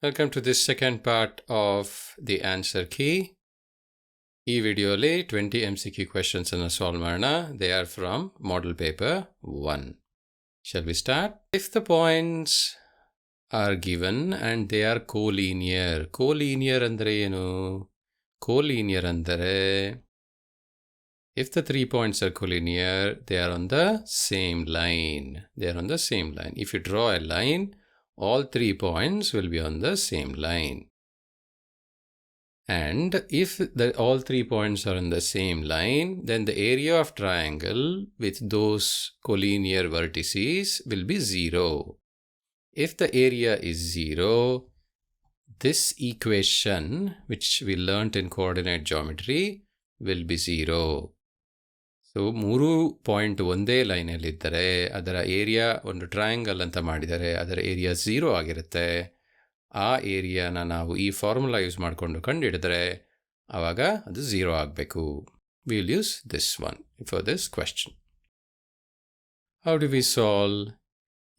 Welcome to this second part of the answer key. ಈ ವಿಡಿಯೋಲಿ 20 MCQ questions ಅನ್ನು solve ಮಾಡೋಣ. They are from model paper 1. Shall we start? If the points are given and they are collinear. Collinear ಅಂದರೆ ಏನು? Collinear ಅಂದರೆ if the 3 points are collinear, they are on the same line. They are on the same line. If you draw a line, all 3 points will be on the same line. And if all 3 points are on the same line, then the area of triangle with those collinear vertices will be 0. If the area is 0, this equation, which we learnt in coordinate geometry, will be 0. So 3 point ಒಂದೇ ಲೈನಲ್ಲಿದ್ದರೆ ಅದರ area ಒಂದು triangle ಅಂತ ಮಾಡಿದರೆ ಅದರ area 0 ಆಗಿರುತ್ತೆ. ಆ ಏರಿಯಾನ ನಾವು ಈ ಫಾರ್ಮುಲಾ ಯೂಸ್ ಮಾಡಿಕೊಂಡು ಕಂಡುಹಿಡಿದ್ರೆ ಆವಾಗ ಅದು 0 ಆಗಬೇಕು. We will use this one for this question. How do we solve?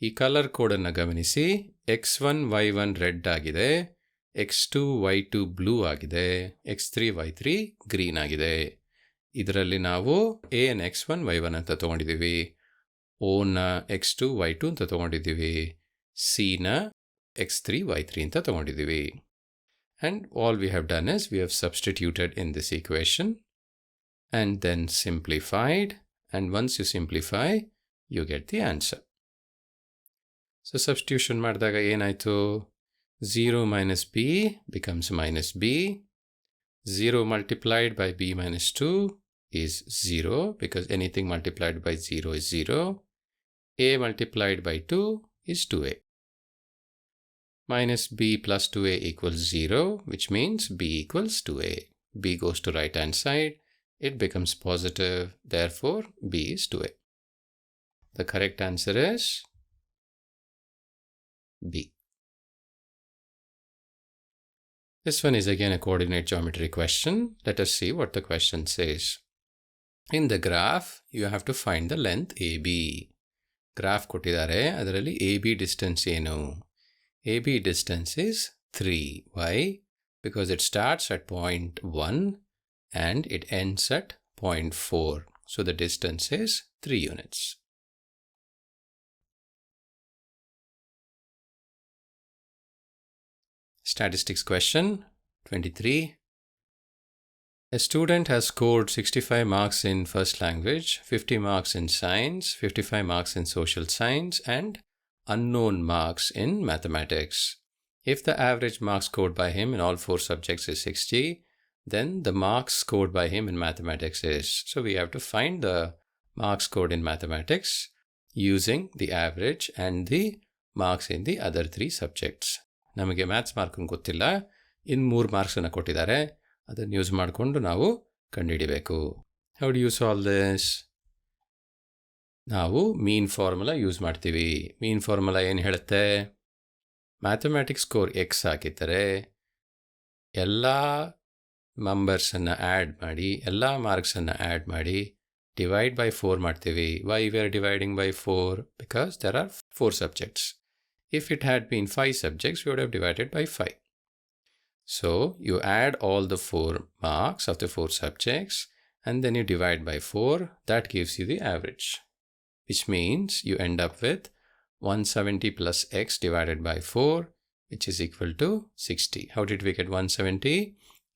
ಈ ಕಲರ್ ಕೋಡನ್ನು ಗಮನಿಸಿ. x1 y1 ರೆಡ್ ಆಗಿದೆ, x2 y2 ಬ್ಲೂ ಆಗಿದೆ, x3 y3 ಗ್ರೀನ್ ಆಗಿದೆ. ಇದರಲ್ಲಿ ನಾವು ಎನ x1 y1 ಅಂತ ತೊಗೊಂಡಿದ್ದೀವಿ, ಓನ x2 y2 ಅಂತ ತೊಗೊಂಡಿದ್ದೀವಿ, ಸಿನ x3 y3 ಅಂತ ತೊಗೊಂಡಿದ್ದೀವಿ. And all we have done is we have substituted in this equation and then simplified, and once you simplify you get the answer. So substitution ಮಾಡಿದಾಗ ಏನಾಯಿತು? 0 minus b becomes minus b. 0 multiplied by b minus 2 is 0 because anything multiplied by 0 is 0. A multiplied by 2 is 2a. Minus b plus 2a equals 0, which means b equals 2a. b goes to right hand side. It becomes positive. Therefore, b is 2a. The correct answer is b. This one is again a coordinate geometry question. Let us see what the question says. In the graph, you have to find the length AB. Graph ಕೊಟ್ಟಿದ್ದಾರೆ, ಅದರಲ್ಲಿ AB distance ಏನು? AB distance is 3. Why? Because it starts at point 1 and it ends at point 4. So the distance is 3 units. Statistics question 23. A student has scored 65 marks in first language, 50 marks in science, 55 marks in social science, and unknown marks in mathematics. If the average marks scored by him in all 4 subjects is 60, then the marks scored by him in mathematics is. So we have to find the marks scored in mathematics using the average and the marks in the other 3 subjects. ನಮಗೆ maths ಮಾರ್ಕನ್ನು ಗೊತ್ತಿಲ್ಲ, ಇನ್ನು 3 ಮಾರ್ಕ್ಸನ್ನು ಕೊಟ್ಟಿದ್ದಾರೆ, ಅದನ್ನು use ಮಾಡಿಕೊಂಡು ನಾವು ಕಂಡುಹಿಡಿಬೇಕು. How do you solve this? ನಾವು mean formula use ಮಾಡ್ತೀವಿ. ಮೀನ್ ಫಾರ್ಮುಲಾ ಏನು ಹೇಳುತ್ತೆ? ಮ್ಯಾಥಮೆಟಿಕ್ಸ್ ಸ್ಕೋರ್ ಎಕ್ಸ್ ಹಾಕಿದ್ದರೆ ಎಲ್ಲ ನಂಬರ್ಸನ್ನು ಆ್ಯಡ್ ಮಾಡಿ, ಎಲ್ಲ ಮಾರ್ಕ್ಸನ್ನು ಆ್ಯಡ್ ಮಾಡಿ ಡಿವೈಡ್ ಬೈ 4 ಮಾಡ್ತೀವಿ. Why we are dividing by 4? Because there are 4 subjects. If it had been 5 subjects, we would have divided by 5. So you add all the 4 marks of the 4 subjects and then you divide by 4. That gives you the average, which means you end up with 170 plus x divided by 4, which is equal to 60. How did we get 170?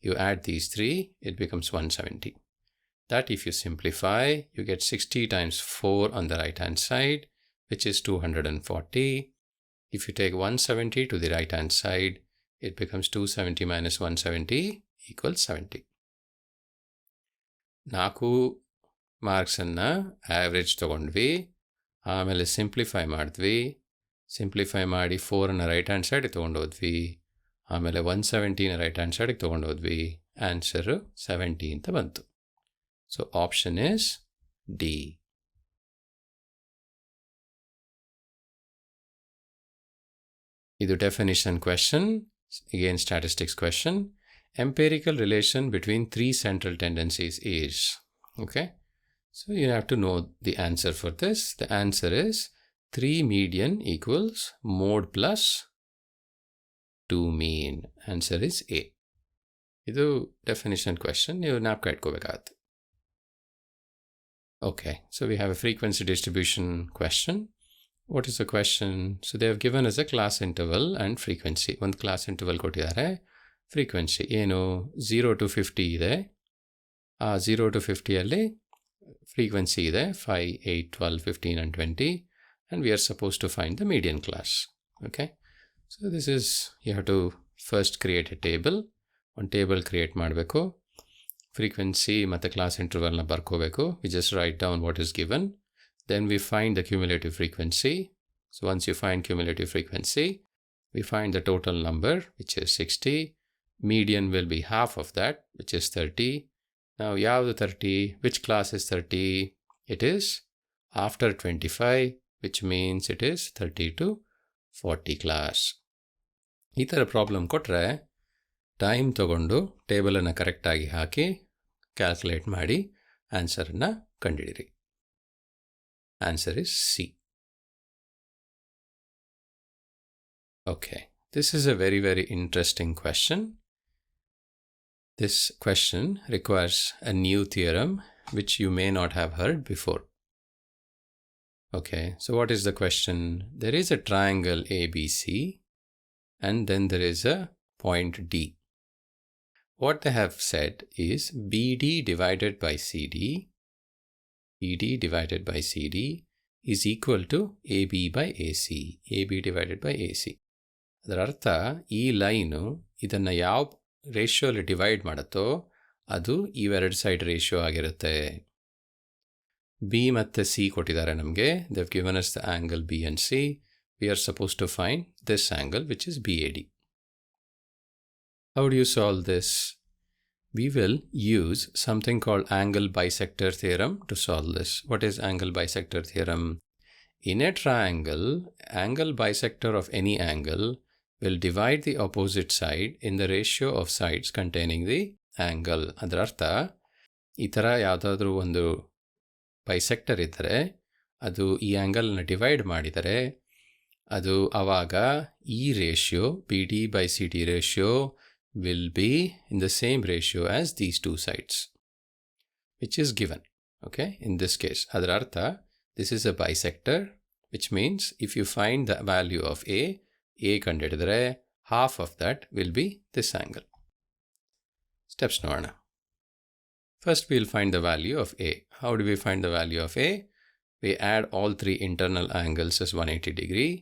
You add these 3, it becomes 170. That if you simplify, you get 60 times 4 on the right hand side, which is 240. If you take 170 to the right hand side, it becomes 270 minus 170 equals 70. 4 ಮಾರ್ಕ್ಸನ್ನು average ತೊಗೊಂಡ್ವಿ, ಆಮೇಲೆ simplify ಮಾಡಿದ್ವಿ, simplify ಮಾಡಿ 4ಅನ್ನು right hand ಸೈಡಿಗೆ ತೊಗೊಂಡೋದ್ವಿ, ಆಮೇಲೆ 170ನ right hand ಸೈಡಿಗೆ ತೊಗೊಂಡೋದ್ವಿ. Answer 70 ಅಂತ ಬಂತು. So option is D. ಇದು definition question, again statistics question. Empirical relation between 3 central tendencies is. Okay, so you have to know the answer for this. The answer is 3 median equals mode plus 2 mean? Answer is A. ಇದು definition question. ನೀವು ಜ್ಞಾಪಕ ಇಟ್ಕೋಬೇಕಾಗತ್ತೆ. Okay, so we have a frequency distribution question. What is the question? So they have given us a class interval and frequency. ಒಂದು class interval ಕೊಟ್ಟಿದ್ದಾರೆ. Frequency ಏನು 0 to 50 ಇದೆ. ಆ 0 to 50 ಅಲ್ಲಿ frequency ಇದೆ 5, 8, 12, 15 and 20, and we are supposed to find the median class. Okay, so this is, you have to first create a table. ಒಂದು table create ಮಾಡಬೇಕು. Frequency ಮತ್ತು class interval ನ ಬರ್ಕೋಬೇಕು. We just write down what is given. Then we find the cumulative frequency. So once you find cumulative frequency, we find the total number, which is 60. Median will be half of that, which is 30. Now, ಯಾವುದು 30? Which class is 30? It is after 25, which means it is 30 to 40 class. ಈ ಥರ problem ಕೊಟ್ಟರೆ time ತಗೊಂಡು ಟೇಬಲನ್ನು ಕರೆಕ್ಟಾಗಿ ಹಾಕಿ calculate ಮಾಡಿ ಆನ್ಸರನ್ನು ಕಂಡುಹಿಡಿಯಿರಿ. Answer is C. Okay, this is a very, very interesting question. This question requires a new theorem which you may not have heard before. Okay, so what is the question? There is a triangle ABC and then there is a point D. What they have said is BD divided by CD is equal to AB by AC. AB divided by AC. ಅದರ ಅರ್ಥ ಈ line ಇದನ್ನು ಯಾವ ರೇಷಿಯೋಲಿ divide ಮಾಡುತ್ತೋ ಅದು ಇವೆರಡು side ratio ಆಗಿರುತ್ತೆ. B ಮತ್ತು ಸಿ ಕೊಟ್ಟಿದ್ದಾರೆ ನಮಗೆ. They've given us the angle B and C. We are supposed to find this angle which is BAD. How do you solve this? We will use something called angle bisector theorem to solve this. What is angle bisector theorem? In a triangle, angle bisector of any angle will divide the opposite side in the ratio of sides containing the angle. ಅದರ ಅರ್ಥ ಈ ಥರ ಯಾವುದಾದ್ರೂ ಒಂದು bisector ಇದ್ದರೆ ಅದು ಈ ಆ್ಯಂಗಲ್ನ divide ಮಾಡಿದರೆ ಅದು ಆವಾಗ ಈ ratio BD by CD ratio will be in the same ratio as these two sides, which is given. Okay, in this case, ಅದರ ಅರ್ಥ this is a bisector, which means if you find the value of A ಕಂಡುಹಿಡಿದರೆ half of that will be this angle. Steps ನೋಡೋಣ. First, we'll find the value of A. How do we find the value of A? We add all three internal angles as 180 degree.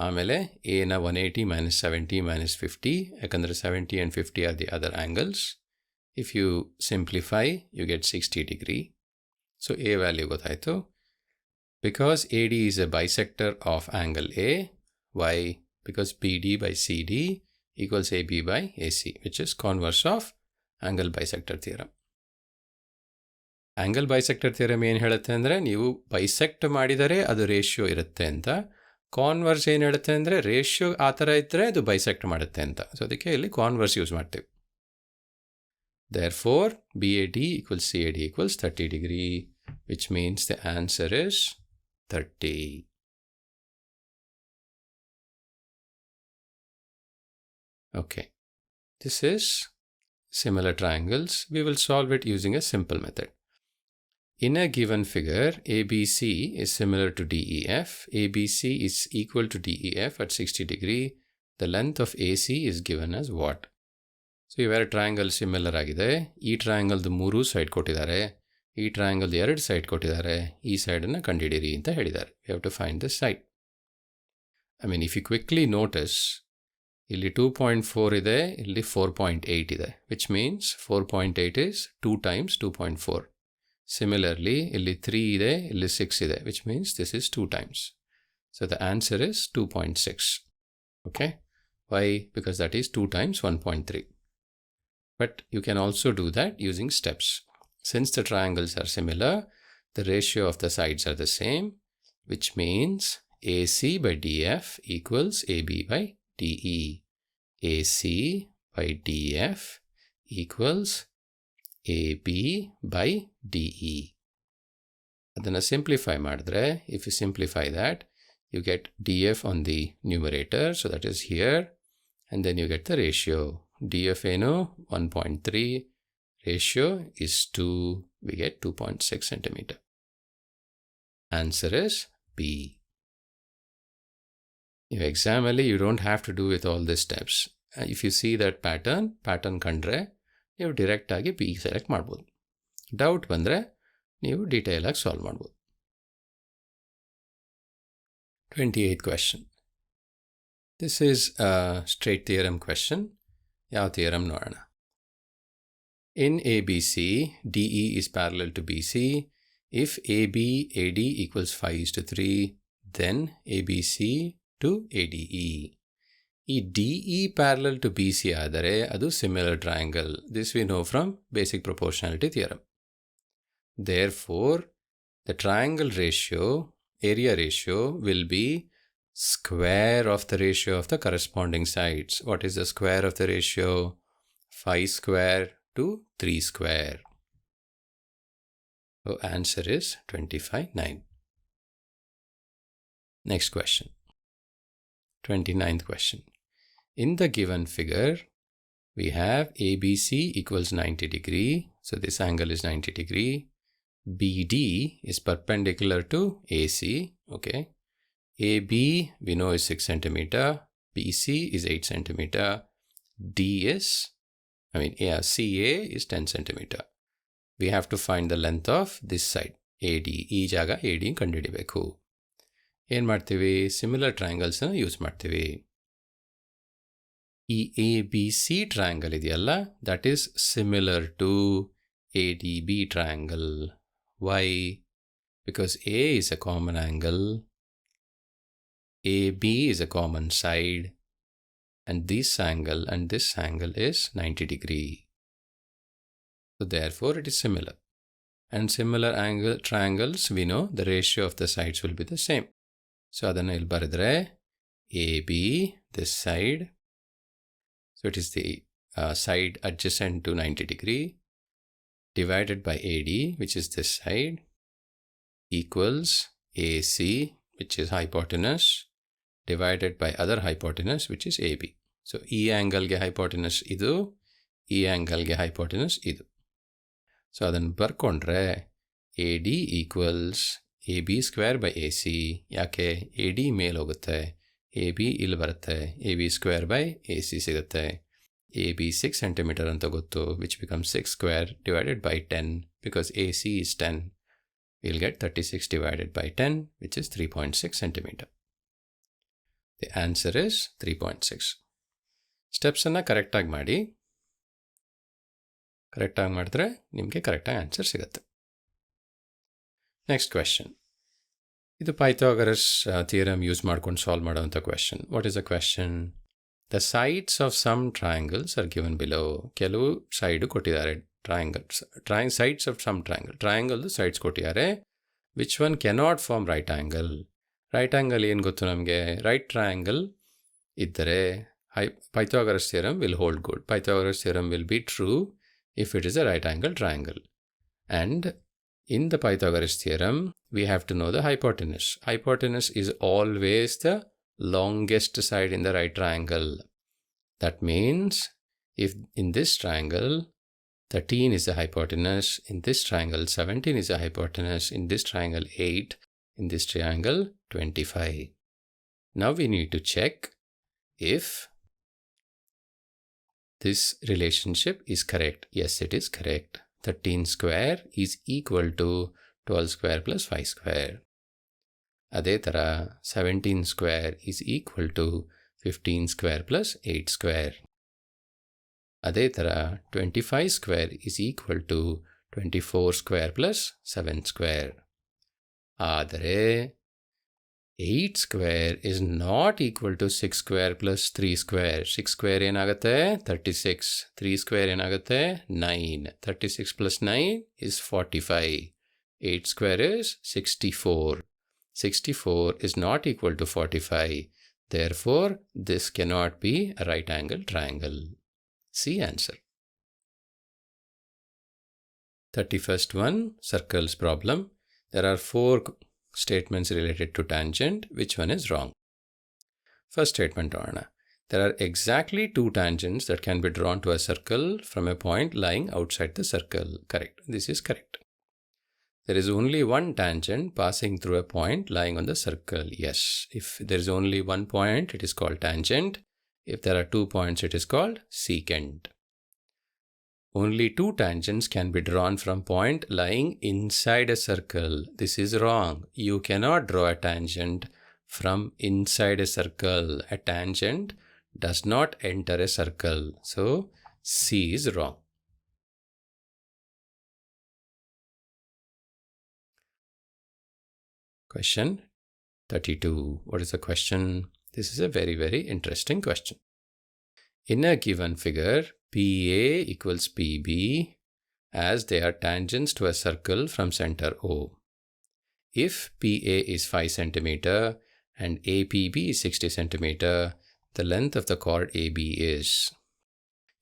ಆಮೇಲೆ ಎನ 180 minus 70 minus 50, ಯಾಕಂದರೆ 70 and 50 are the other angles. If you simplify, you get 60 degree. So A value ಗೊತ್ತಾಯಿತು. Because AD is a bisector of angle A, why? Because BD by CD equals AB by AC, which is converse of angle bisector theorem. Angle bisector theorem ಏನು ಹೇಳುತ್ತೆ ಅಂದರೆ ನೀವು bisect ಮಾಡಿದರೆ ಅದು ratio ಇರುತ್ತೆ ಅಂತ. Converse ಏನು ಹೇಳುತ್ತೆ ಅಂದರೆ ರೇಷಿಯೋ ಆ ಥರ ಇದ್ದರೆ ಅದು ಬೈಸೆಕ್ಟ್ ಮಾಡುತ್ತೆ ಅಂತ. ಸೊ ಅದಕ್ಕೆ ಇಲ್ಲಿ ಕಾನ್ವರ್ಸ್ ಯೂಸ್ ಮಾಡ್ತೀವಿ. Therefore, BAD equals CAD equals 30 degree, which means the answer is 30. Okay, this is similar triangles. We will solve it using a simple method. In a given figure, ABC is similar to DEF. ABC is equal to DEF at 60 degree. The length of AC is given as what? So, ಇವೆರ triangle similar ಆಗಿದೆ. ಈ ಟ್ರಯಾಂಗಲ್ದು 3 side ಕೊಟ್ಟಿದ್ದಾರೆ. ಈ ಟ್ರಯಾಂಗಲ್ದು 2 side ಕೊಟ್ಟಿದ್ದಾರೆ. ಈ ಸೈಡನ್ನು ಕಂಡುಹಿಡಿಯಿರಿ ಅಂತ ಹೇಳಿದ್ದಾರೆ. We have to find the side. I mean, if you quickly notice, ಇಲ್ಲಿ 2.4 ಇದೆ, ಇಲ್ಲಿ 4.8 ಇದೆ, which means 4.8 is 2 times 2.4. Similarly, ಇಲ್ಲಿ 3 ಇದೆ, ಇಲ್ಲಿ 6 ಇದೆ, which means this is 2 times. So the answer is 2.6. Okay? Why? Because that is 2 times 1.3. But you can also do that using steps. Since the triangles are similar, the ratio of the sides are the same, which means AC by DF equals AB by DE. AC by DF equals AB by DE. ಅದನ್ನು simplify ಮಾಡಿದ್ರೆ, if you simplify that, you get DF on the numerator, so that is here, and then you get the ratio. DF eno 1.3, ratio is 2, we get 2.6 centimeter. Answer is B. If exam ಅಲ್ಲಿ you don't have to do with all these steps. If you see that pattern ಕಂಡ್ರೆ ನೀವು direct ಆಗಿ B select ಮಾಡ್ಬೋದು. Doubt ಬಂದರೆ ನೀವು detail ಆಗಿ solve ಮಾಡ್ಬೋದು. 28th question. This is a straight theorem question. ಯಾವ theorem ನೋಡೋಣ. In ABC, DE is parallel to BC. If AB, AD equals 5:3, then ABC to ADE. If DE parallel to BC ಆದರೆ ಅದು similar triangle. This we know from basic proportionality theorem. Therefore, the triangle ratio, area ratio will be square of the ratio of the corresponding sides. What is the square of the ratio? 5 square to 3 square. So answer is 25/9. Next question. 29th question. In the given figure, we have ABC equals 90 degree. So this angle is 90 degree. BD is perpendicular to AC. Okay. AB we know is 6 centimeter. BC is 8 centimeter. CA is 10 centimeter. We have to find the length of this side. AD. ಈ ಜಾಗ AD ಕಂಡುಹಿಡಿಬೇಕು. ಏನು ಮಾಡ್ತೀವಿ? Similar ಟ್ರಯಾಂಗಲ್ಸ್ನ use ಮಾಡ್ತೀವಿ. ಈ ABC triangle ಇದೆಯಲ್ಲ, that is similar to ADB triangle. Why? Because A is a common angle, AB is a common side, and this angle and this angle is 90 degree. So therefore it is similar. And similar angle triangles, we know the ratio of the sides will be the same. So adanna illi baridre AB, this side. So it is the side adjacent to 90 degree divided by AD, which is this side, equals AC, which is hypotenuse, divided by other hypotenuse, which is AB. So E angle ge hypotenuse idu, E angle ge hypotenuse idu. So adannu ಬರ್ಕೊಂಡ್ರೆ AD equals AB square by AC. ಯಾಕೆ? AD ಮೇಲೆ ಹೋಗುತ್ತೆ, AB ಇಲ್ಲಿ ಬರುತ್ತೆ, AB square by AC ಸಿಗುತ್ತೆ. AB 6 centimeter ಅಂತ ಗೊತ್ತು, which becomes 6 square divided by 10, because AC is 10. We'll get 36 divided by 10, which is 3.6 centimeter. The answer is 3.6. Steps ಅನ್ನು ಕರೆಕ್ಟಾಗಿ ಮಾಡಿ. ಕರೆಕ್ಟಾಗಿ ಮಾಡಿದ್ರೆ ನಿಮಗೆ ಕರೆಕ್ಟಾಗಿ ಆನ್ಸರ್ ಸಿಗುತ್ತೆ. Next question. ಇದು ಪೈಥಾಗರಸ್ ಥಿಯರಮ್ ಯೂಸ್ ಮಾಡ್ಕೊಂಡು ಸಾಲ್ವ್ ಮಾಡೋವಂಥ question. What is a question? The sides of some triangles are given below. ಕೆಲವು ಸೈಡು ಕೊಟ್ಟಿದ್ದಾರೆ ಟ್ರಯಾಂಗಲ್ಸ್. ಸೈಡ್ಸ್ ಆಫ್ ಸಮ್ ಟ್ರಯಾಂಗಲ್ದು ಸೈಡ್ಸ್ ಕೊಟ್ಟಿದ್ದಾರೆ. Which one cannot form right angle. Right angle ಏನು ಗೊತ್ತು ನಮಗೆ? Right triangle ಇದ್ದರೆ Pythagoras theorem will hold good. Pythagoras theorem will be true if it is a right angle triangle. And in the Pythagoras theorem, we have to know the hypotenuse. Hypotenuse is always the longest side in the right triangle. That means if in this triangle 13 is the hypotenuse, in this triangle 17 is the hypotenuse, in this triangle 8, in this triangle 25. Now we need to check if this relationship is correct. Yes, it is correct. 13 square is equal to 12 square plus 5 square. ಅದೇ ಥರ 17 square is equal to 15 square plus 8 square. ಅದೇ ಥರ 25 square is equal to 24 square plus 7 square. ಆದರೆ 8 square is not equal to 6 square plus 3 square. 6 square ಏನಾಗುತ್ತೆ? 36. 3 square ಏನಾಗುತ್ತೆ? 9. 36 plus 9 is 45. 8 square is 64. 64 is not equal to 45. Therefore, this cannot be a right angle triangle. C answer. 31st one, circles problem. There are 4 statements related to tangent. Which one is wrong? First statement ನೋಡೋಣ. There are exactly 2 tangents that can be drawn to a circle from a point lying outside the circle. Correct. This is correct. There is only 1 tangent passing through a point lying on the circle. Yes. If there is only 1 point, it is called tangent. If there are 2 points, it is called secant. Only 2 tangents can be drawn from point lying inside a circle. This is wrong. You cannot draw a tangent from inside a circle. A tangent does not enter a circle. So C is wrong. Question 32. What is the question? This is a very, very interesting question. In a given figure, PA equals PB as they are tangents to a circle from center O. If PA is 5 cm and APB is 60 cm, the length of the chord AB is.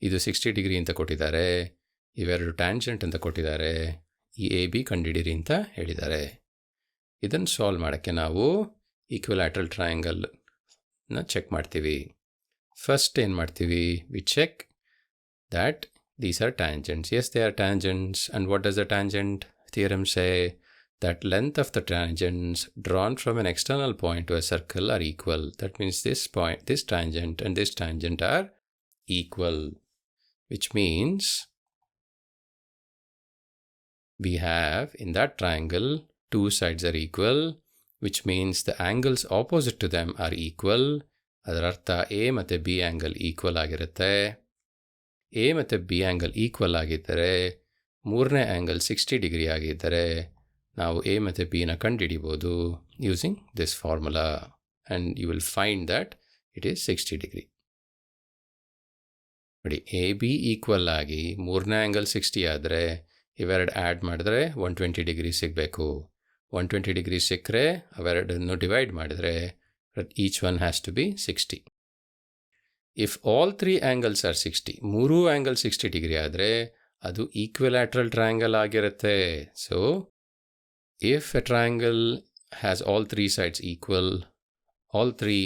ಇದು 60 degree ಅಂತ ಕೊಟ್ಟಿದ್ದಾರೆ, ಇವೆರಡು tangent ಅಂತ ಕೊಟ್ಟಿದ್ದಾರೆ, ಈ A B ಕಂಡುಹಿಡಿಯಿರಿ ಅಂತ ಹೇಳಿದ್ದಾರೆ. ಇದನ್ನು ಸಾಲ್ವ್ ಮಾಡೋಕ್ಕೆ ನಾವು ಈಕ್ವಿಲ್ಯಾಟ್ರಲ್ ಟ್ರಯಾಂಗಲ್ನ ಚೆಕ್ ಮಾಡ್ತೀವಿ. ಫಸ್ಟ್ ಏನು ಮಾಡ್ತೀವಿ? We check that these are tangents. Yes, they are tangents. And what does the tangent theorem say? That length of the tangents drawn from an external point to a circle are equal. That means this point, this tangent and this tangent are equal, which means we have in that triangle 2 sides are equal, which means the angles opposite to them are equal. ಅದರ ಅರ್ಥ A ಮತ್ತು B angle equal ಆಗಿರುತ್ತೆ. A ಮತ್ತು B angle equal ಆಗಿದ್ದರೆ ಮೂರನೇ angle 60 degree ಆಗಿದ್ದರೆ ನಾವು A ಮತ್ತು ಬಿನ ಕಂಡುಹಿಡಿಬೋದು using this formula, and you will find that it is 60 degree. ನೋಡಿ, ಎ ಬಿ ಈಕ್ವಲ್ ಆಗಿ ಮೂರನೇ ಆ್ಯಂಗಲ್ 60 ಆದರೆ ಇವೆರಡು ಆ್ಯಡ್ ಮಾಡಿದ್ರೆ 120 ಡಿಗ್ರಿ ಸಿಗಬೇಕು. 120 ಡಿಗ್ರಿ ಸಿಕ್ಕರೆ ಅವೆರಡನ್ನು ಡಿವೈಡ್ ಮಾಡಿದರೆ each one has to be 60. If all 3 angles are 60, ಮೂರೂ ಆ್ಯಂಗಲ್ 60 ಡಿಗ್ರಿ ಆದರೆ ಅದು ಈಕ್ವಿಲ್ಯಾಟ್ರಲ್ ಟ್ರಯಾಂಗಲ್ ಆಗಿರುತ್ತೆ. So if a triangle has all 3 sides equal, all 3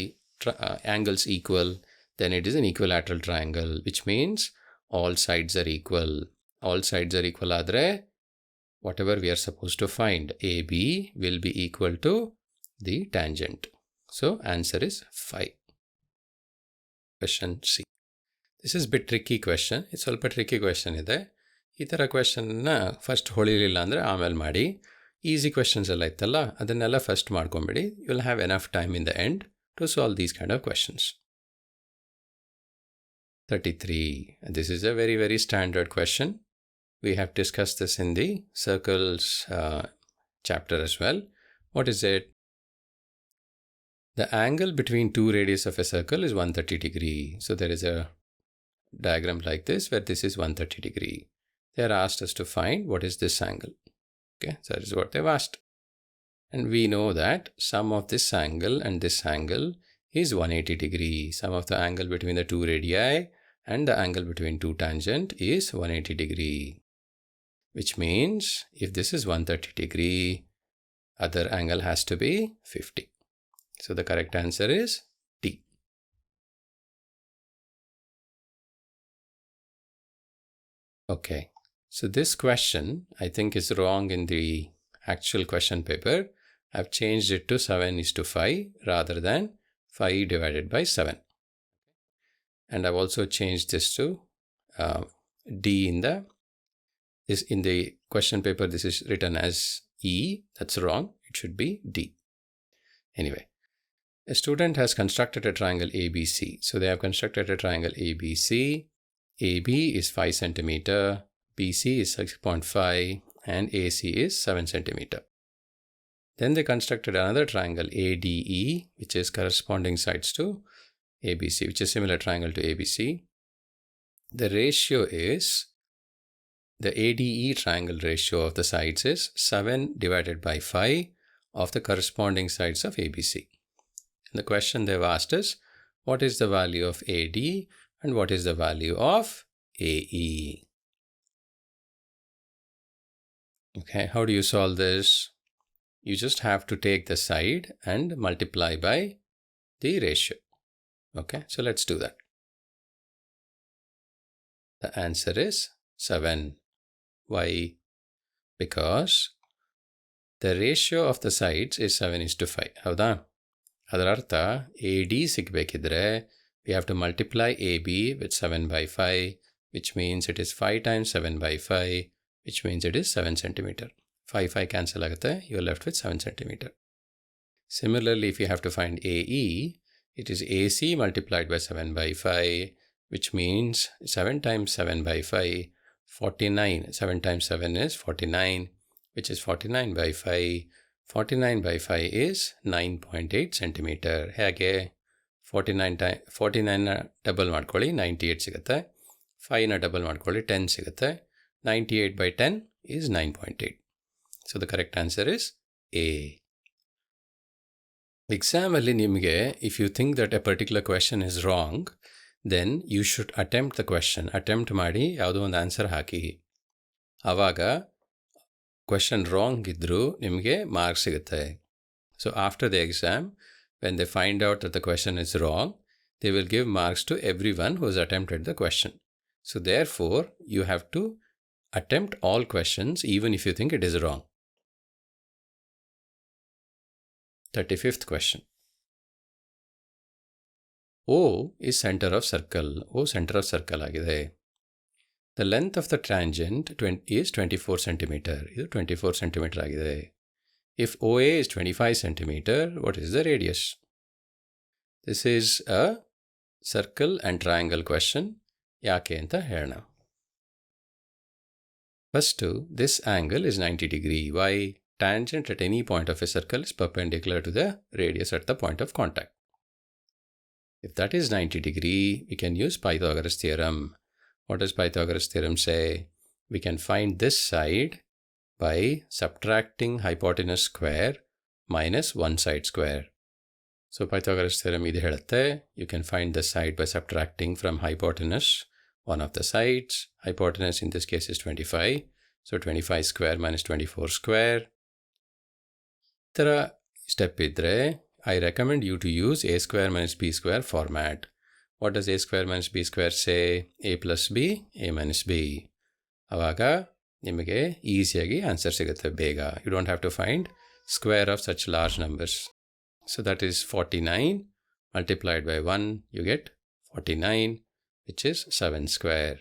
angles equal, then it is an equilateral triangle, which means all sides are equal. All sides are equal ಆದರೆ whatever we are supposed to find, AB will be equal to the tangent. So answer is 5. Question C. This is a bit tricky question. It's ಸ್ವಲ್ಪ tricky question ಇದೆ. ಈ ಥರ ಕ್ವೆಶನ್ನ first ಹೊಳಿಲಿಲ್ಲ ಅಂದರೆ ಆಮೇಲೆ ಮಾಡಿ. Easy questions ಎಲ್ಲ ಇತ್ತಲ್ಲ, ಅದನ್ನೆಲ್ಲ ಫಸ್ಟ್ ಮಾಡ್ಕೊಂಬಿಡಿ. You will have enough time in the end to solve these kind of questions. 33. This is a very, very standard question. We have discussed this in the circles chapter as well. What is it? The angle between 2 radius of a circle is 130 degree. So there is a diagram like this where this is 130 degree. They are asked us to find what is this angle. Okay, so that is what they've asked. And we know that sum of this angle and this angle is 180 degree. Sum of the angle between the 2 radii and the angle between 2 tangent is 180 degree. Which means if this is 130 degree, other angle has to be 50. So the correct answer is D. Okay, so this question I think is wrong in the actual question paper. I've changed it to 7:5 rather than 5 divided by 7. And I've also changed this to D in the question paper. This is written as E. That's wrong. It should be D. Anyway. A student has constructed a triangle ABC. So they have constructed a triangle ABC. AB is 5 cm, BC is 6.5, and AC is 7 cm. Then they constructed another triangle ADE, which is corresponding sides to ABC, which is similar triangle to ABC. The ratio is, the ADE triangle ratio of the sides is 7 divided by 5 of the corresponding sides of ABC. The question they've asked is, what is the value of AD and what is the value of AE? Okay, how do you solve this? You just have to take the side and multiply by the ratio. Okay, so let's do that. The answer is 7. Why? Because the ratio of the sides is 7:5. ಹೌದಾ? ಅದರ ಅರ್ಥ AD ಸಿಗಬೇಕಿದ್ರೆ we have to multiply AB with 7 by 5, which means it is 5 times 7 by 5, which means it is 7 centimeter. 5 cancel ಆಗುತ್ತೆ, you're left with 7 centimeter. Similarly, if you have to find AE, it is AC multiplied by 7 by 5, which means 7 times 7 by 5, 49. 7 times 7 is 49, which is 49 by 5. 49 by 5 is 9.8 centimeter. ಹೇಗೆ 49 double ಮಾಡ್ಕೊಳ್ಳಿ 98 ಸಿಗುತ್ತೆ. 5ನ double ಮಾಡ್ಕೊಳ್ಳಿ 10 ಸಿಗುತ್ತೆ. 98 by 10 is 9.8. So the correct answer is A. Exam ಅಲ್ಲಿ ನಿಮಗೆ, if you think that a particular question is wrong, then you should attempt the question. Attempt ಮಾಡಿ ಯಾವುದೋ ಒಂದು ಆನ್ಸರ್ ಹಾಕಿ. ಆವಾಗ ಕ್ವೆಶನ್ ರಾಂಗ್ ಇದ್ದರೂ ನಿಮಗೆ ಮಾರ್ಕ್ಸ್ ಸಿಗುತ್ತೆ. So after the exam, when they find out that the question is wrong, they will give marks to everyone who has attempted the question. So therefore, you have to attempt all questions even if you think it is wrong. 35th question. O is center of circle. O center of circle ಆಗಿದೆ. The length of the tangent is 24 centimeter. ಇದು 24 centimeter ಆಗಿದೆ. If OA is 25 centimeter, what is the radius? This is a circle and triangle question. ಯಾಕೆ ಅಂತ ಹೇಳೋಣ. First, this angle is 90 degree. Why? Tangent at any point of a circle is perpendicular to the radius at the point of contact. If that is 90 degree, we can use Pythagoras theorem. What does Pythagoras theorem say? We can find this side by subtracting hypotenuse square minus one side square. So Pythagoras theorem idu helutte, you can find the side by subtracting from hypotenuse one of the sides. Hypotenuse in this case is 25. So 25 square minus 24 square. Tara step idre, I recommend you to use a square minus b square format. What does a square minus b square say? A plus b, a minus b. Avaga ನಿಮಗೆ ಈಸಿಯಾಗಿ answer ಸಿಗುತ್ತೆ ಬೇಗ. You don't have to find square of such large numbers. So that is 49 multiplied by 1, you get 49, which is 7 square.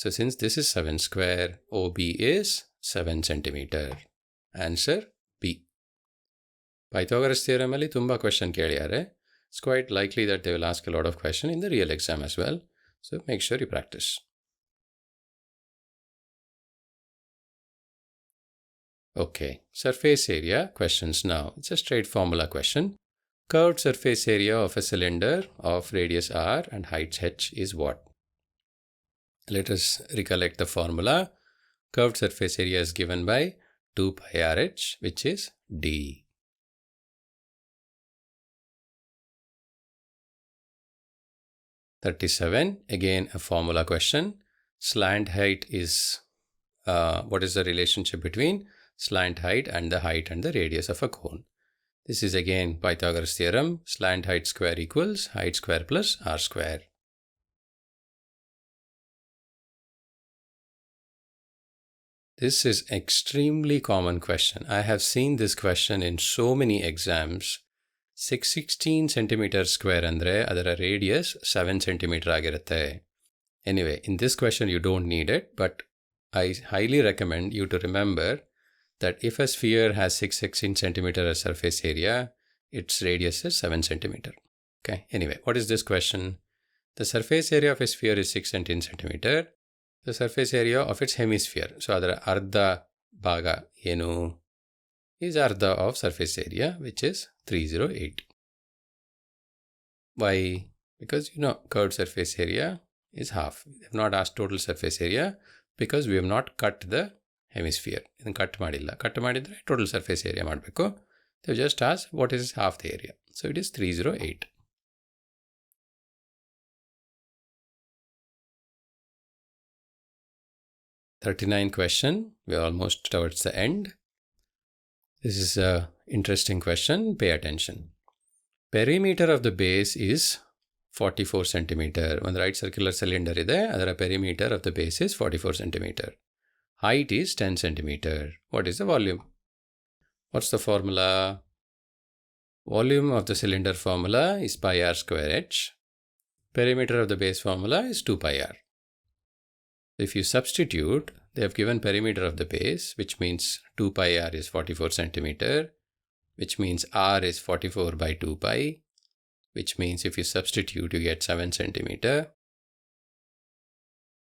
So since this is 7 square, OB is 7 centimeter. Answer B. Pythagoras theorem ಅಲ್ಲಿ ತುಂಬ question ಕೇಳಿದ್ದಾರೆ. It's quite likely that they will ask a lot of questions in the real exam as well. So make sure you practice. Okay, surface area questions now. It's a straight formula question. Curved surface area of a cylinder of radius r and height h is what? Let us recollect the formula. Curved surface area is given by 2 pi rh, which is d. Again a formula question. Slant height is, what is the relationship between slant height and the height and the radius of a cone? This is again Pythagoras theorem. Slant height square equals height square plus r square. This is extremely common question. I have seen this question in so many exams. 616 centimeter square andre adara radius 7 centimeter ಆಗಿರುತ್ತೆ. Anyway, in this question you don't need it, but I highly recommend you to remember that if a sphere has 616 centimeter as surface area, its radius is 7 centimeter. Okay. Anyway, what is this question? The surface area of a sphere is 616 centimeter. The surface area of its hemisphere, so adara ardha bhaga enu is ardha of surface area, which is 308. Why? Because curved surface area is half. We have not asked total surface area because we have not cut the hemisphere. ಇದನ್ನು cut ಮಾಡಿಲ್ಲ. Cut ಮಾಡಿದರೆ total surface area ಮಾಡಬೇಕು. They just ask what is half the area. So it is 308. #39 question. We are almost towards the end. This is an interesting question. Pay attention. Perimeter of the base is 44 centimeter. One right circular cylinder ide, adara perimeter of the base is 44 centimeter. Height is 10 centimeter. What is the volume? What's the formula? Volume of the cylinder formula is pi r square h. Perimeter of the base formula is 2 pi r. If you substitute, they have given perimeter of the base, which means 2 pi r is 44 centimeter, which means r is 44 by 2 pi, which means if you substitute, you get 7 centimeter.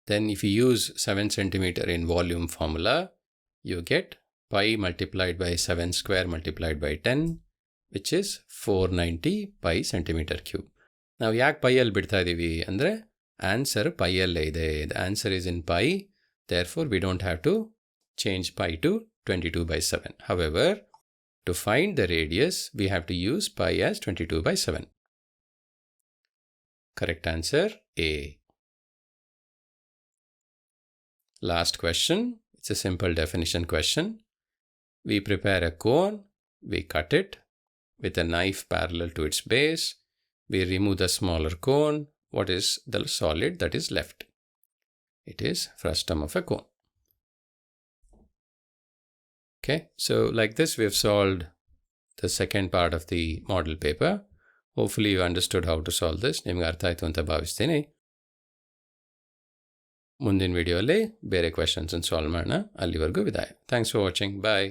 Then if you use 7 centimeter in volume formula, you get pi multiplied by 7 square multiplied by 10, which is 490 pi centimeter cube. Now, yak pi l bidta idivi andre answer pi l ide. The answer is in pi, therefore we don't have to change pi to 22 by 7. However, to find the radius, we have to use pi as 22 by 7. Correct answer A. Last question. It's a simple definition question. We prepare a cone, we cut it with a knife parallel to its base. We remove the smaller cone. What is the solid that is left? It is frustum of a cone. Okay, so like this we have solved the second part of the model paper. Hopefully you understood how to solve this. ನಿಮಗೆ ಅರ್ಥ ಆಯಿತು ಅಂತ ಭಾವಿಸ್ತೀನಿ. ಮುಂದಿನ ವಿಡಿಯೋಲಿ ಬೇರೆ questions solve ಮಾಡೋಣ. ಅಲ್ಲಿವರೆಗೂ ವಿದಾಯ. Thanks for watching. ಬಾಯ್.